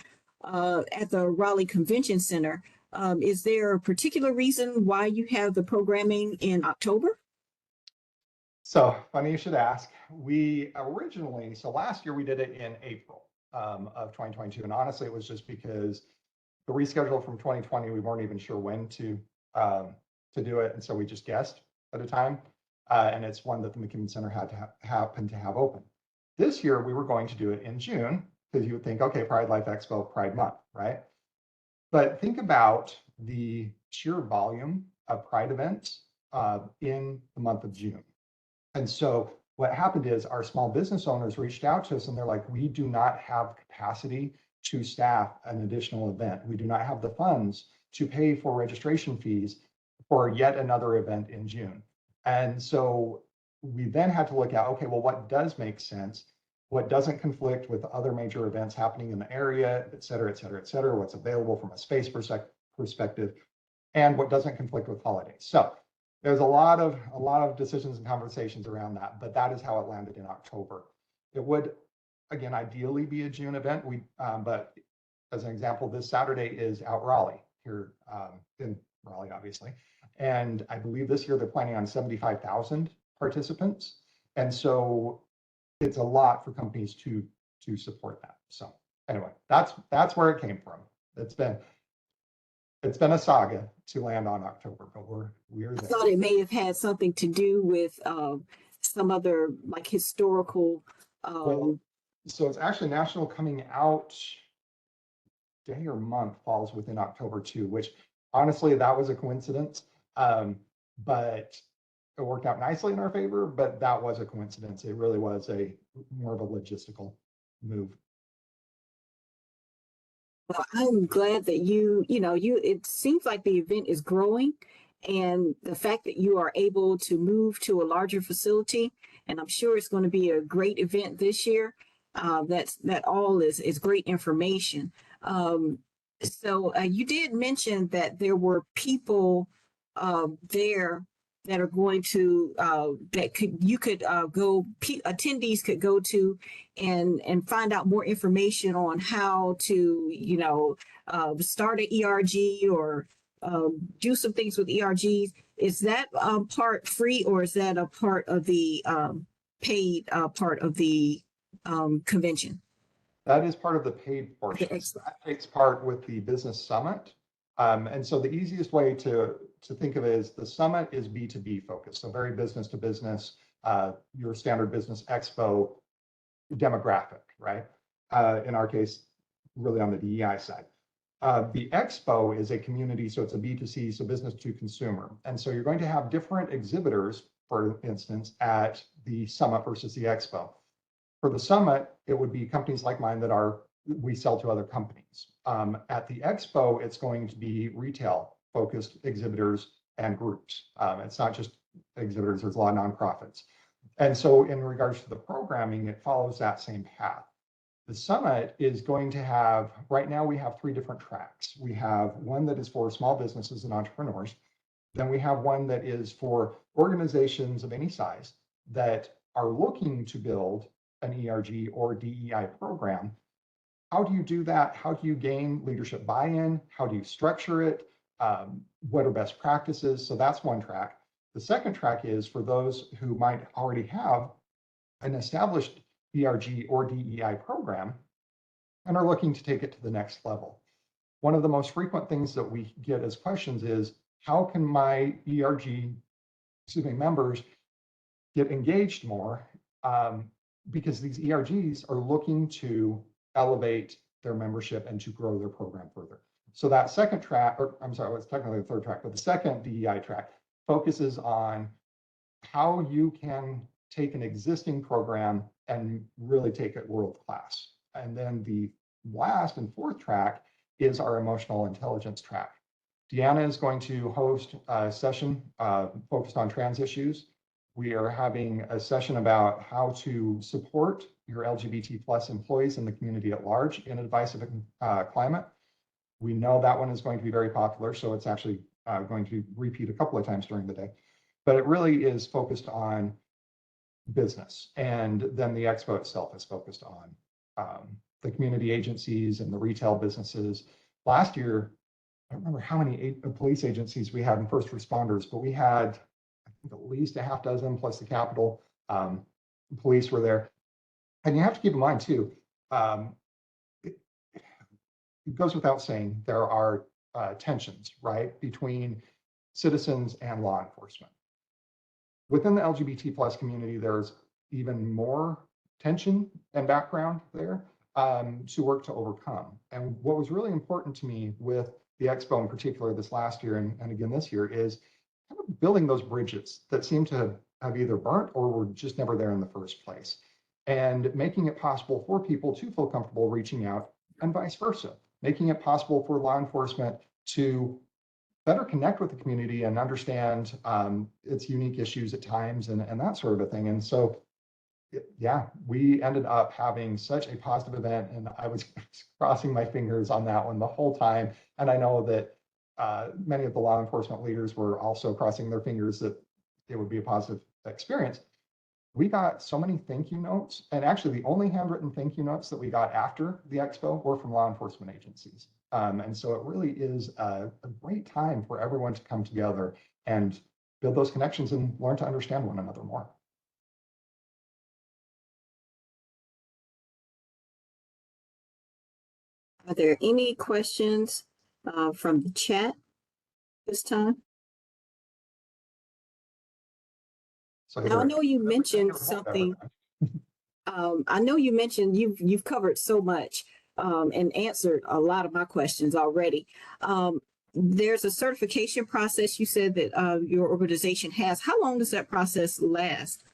at the Raleigh Convention Center. Is there a particular reason why you have the programming in October? So funny you should ask. We originally, so last year we did it in April of 2022. And honestly, it was just because the reschedule from 2020, we weren't even sure when to do it. And so we just guessed at a time. And it's one that the McKibbin Center had to happen to have open. This year, we were going to do it in June because you would think, okay, Pride Life Expo, Pride Month, right? But think about the sheer volume of Pride events in the month of June. And so what happened is our small business owners reached out to us and they're like, we do not have capacity to staff an additional event. We do not have the funds to pay for registration fees for yet another event in June. And so we then had to look at, okay, well, what does make sense? What doesn't conflict with other major events happening in the area, et cetera, et cetera, et cetera, what's available from a space perspective, and what doesn't conflict with holidays. So there's a lot of decisions and conversations around that, but that is how it landed in October. It would, again, ideally be a June event. But as an example, this Saturday is Out Raleigh here in Raleigh, obviously, and I believe this year they're planning on 75,000 participants, and so it's a lot for companies to support that. So anyway, that's where it came from. It's been a saga to land on October, but we're I there. thought it may have had something to do with some other like historical. Well, so it's actually National Coming Out Day or month falls within October too, which honestly, that was a coincidence. But it worked out nicely in our favor, but that was a coincidence. It really was more of a logistical move. Well, I'm glad that it seems like the event is growing, and the fact that you are able to move to a larger facility, and I'm sure it's going to be a great event this year. That all is great information. So you did mention that there were people there that are going to that could you could go attendees could go to and find out more information on how to start an ERG or do some things with ERGs. Is that part free, or is that a part of the paid part of the convention? That is part of the paid portion. Okay, So that takes part with the business summit. And so the easiest way to think of it is the summit is B2B focused, so very business to business, your standard business expo demographic, right? In our case, really on the DEI side. The expo is a community, so it's a B2C, so business to consumer. And so you're going to have different exhibitors, for instance, at the summit versus the expo. For the summit, it would be companies like mine we sell to other companies. At the expo, it's going to be retail focused exhibitors and groups. It's not just exhibitors, there's a lot of nonprofits. And so in regards to the programming, it follows that same path. The summit is going to have, right now we have 3 different tracks. We have one that is for small businesses and entrepreneurs. Then we have one that is for organizations of any size that are looking to build an ERG or DEI program. How do you do that? How do you gain leadership buy-in? How do you structure it? What are best practices? So that's one track. The second track is for those who might already have an established ERG or DEI program and are looking to take it to the next level. One of the most frequent things that we get as questions is, how can my members get engaged more? Because these ERGs are looking to elevate their membership and to grow their program further. So that second track, or I'm sorry, it's technically the third track, but the second DEI track focuses on how you can take an existing program and really take it world class. And then the last and fourth track is our emotional intelligence track. Deanna is going to host a session focused on trans issues. We are having a session about how to support your LGBT plus employees in the community at large in a divisive climate. We know that one is going to be very popular, so it's actually going to repeat a couple of times during the day. But it really is focused on business. And then the expo itself is focused on the community agencies and the retail businesses. Last year, I don't remember how many police agencies we had and first responders, but we had, I think, at least a half dozen plus the Capitol. Police were there. And you have to keep in mind too, it, it goes without saying, there are tensions, right, between citizens and law enforcement. Within the LGBT plus community, there's even more tension and background there to work to overcome. And what was really important to me with the expo in particular this last year and again this year is kind of building those bridges that seem to have either burnt or were just never there in the first place, and making it possible for people to feel comfortable reaching out and vice versa, making it possible for law enforcement to better connect with the community and understand its unique issues at times and that sort of a thing. And so, yeah, we ended up having such a positive event, and I was crossing my fingers on that one the whole time. And I know that many of the law enforcement leaders were also crossing their fingers that it would be a positive experience. We got so many thank you notes, and actually the only handwritten thank you notes that we got after the expo were from law enforcement agencies. And so it really is a great time for everyone to come together and build those connections and learn to understand one another more. Are there any questions from the chat this time? So Now, I know you mentioned something. I know you mentioned you've covered so much and answered a lot of my questions already. There's a certification process you said that your organization has. How long does that process last?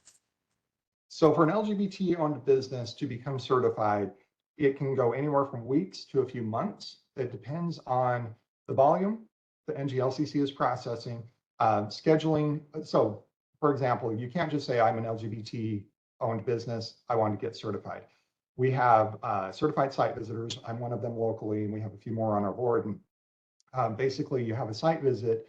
So for an LGBT-owned business to become certified, it can go anywhere from weeks to a few months. It depends on the volume the NGLCC is processing, scheduling. So, for example, you can't just say I'm an LGBT-owned business, I want to get certified. We have certified site visitors. I'm one of them locally, and we have a few more on our board. And basically, you have a site visit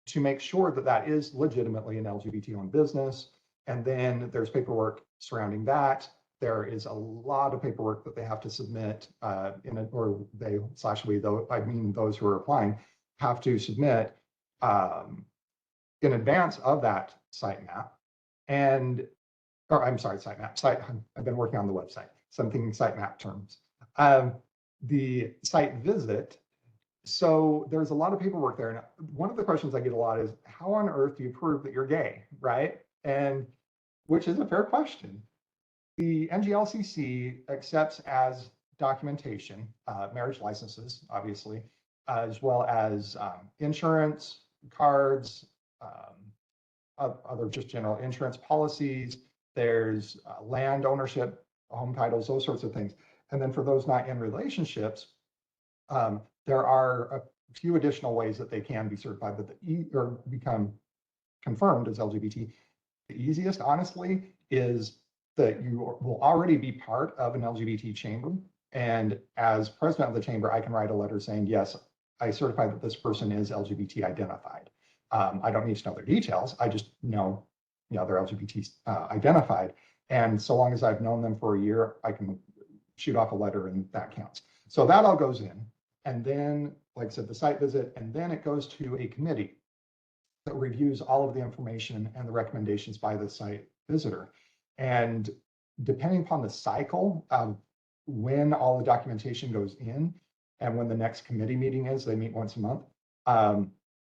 to make sure that that is legitimately an LGBT-owned business. And then there's paperwork surrounding that. There is a lot of paperwork that they have to submit or they / we, though I mean those who are applying, have to submit in advance of that site map. And, or I'm sorry, site map, I've been working on the website, something sitemap terms. The site visit. So there's a lot of paperwork there. And one of the questions I get a lot is, how on earth do you prove that you're gay, right? And which is a fair question. The NGLCC accepts as documentation, marriage licenses, obviously, as well as insurance, cards, other just general insurance policies. There's land ownership, home titles, those sorts of things. And then for those not in relationships, there are a few additional ways that they can be certified or become confirmed as LGBT. The easiest, honestly, is that you will already be part of an LGBT chamber. And as president of the chamber, I can write a letter saying, yes, I certify that this person is LGBT identified. I don't need to know their details. I just know, they're LGBT identified. And so long as I've known them for a year, I can shoot off a letter and that counts. So that all goes in. And then, like I said, the site visit, and then it goes to a committee that reviews all of the information and the recommendations by the site visitor. And depending upon the cycle of when all the documentation goes in and when the next committee meeting is, they meet once a month,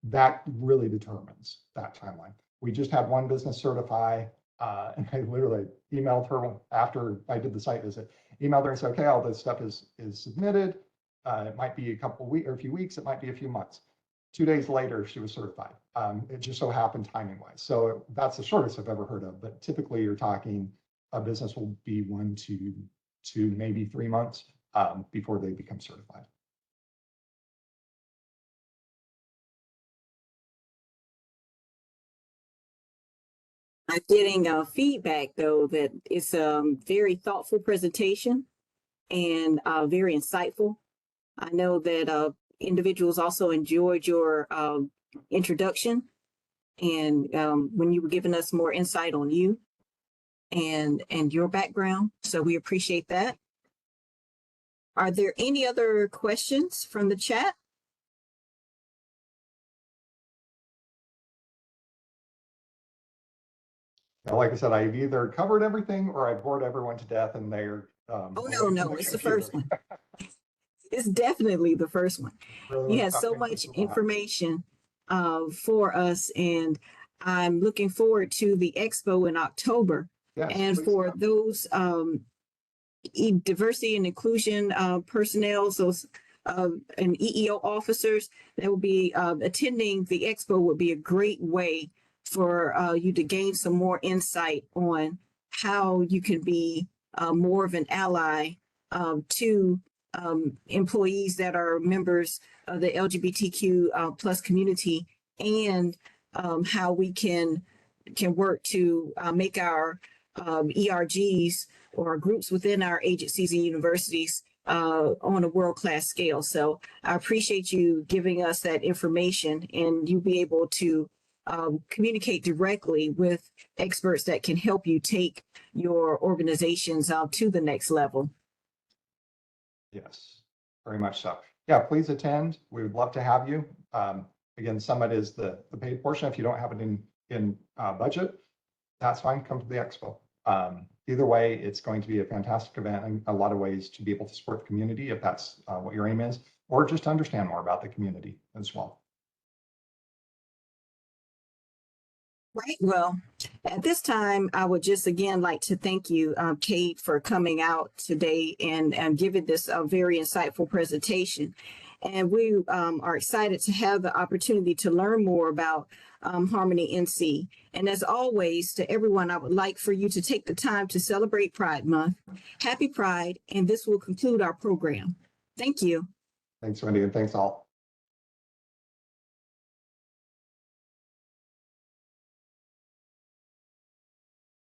that really determines that timeline. We just had one business certify, and I literally emailed her after I did the site visit, emailed her and said, okay, all this stuff is submitted. It might be a couple of weeks or a few weeks, it might be a few months. 2 days later, she was certified. It just so happened timing wise. So that's the shortest I've ever heard of. But typically you're talking a business will be 1 to maybe 3 months before they become certified. I'm getting feedback, though, that it's a very thoughtful presentation and very insightful. I know that individuals also enjoyed your introduction and when you were giving us more insight on you. and your background. So we appreciate that. Are there any other questions from the chat? Now, like I said, I've either covered everything or I've bored everyone to death and they're Oh, away no, from the it's the computer. first one. It's definitely the first one. Really You was had so something much to laugh. information for us, and I'm looking forward to the expo in October. Yes, And please for come. those diversity and inclusion personnel, those and EEO officers that will be attending the expo would be a great way for you to gain some more insight on how you can be more of an ally to employees that are members of the LGBTQ plus community, and how we can work to make our ERGs or groups within our agencies and universities on a world-class scale. So I appreciate you giving us that information, and you be able to communicate directly with experts that can help you take your organizations to the next level. Yes, very much so. Yeah, please attend. We would love to have you. Again, Summit is the paid portion. If you don't have it in budget, that's fine. Come to the expo. Either way, it's going to be a fantastic event in a lot of ways to be able to support the community if that's what your aim is, or just to understand more about the community as well. Right. Well, at this time, I would just again like to thank you, Kate, for coming out today and giving this very insightful presentation. And we are excited to have the opportunity to learn more about Harmony NC. And as always, to everyone, I would like for you to take the time to celebrate Pride Month. Happy Pride, and this will conclude our program. Thank you. Thanks, Wendy, and thanks all.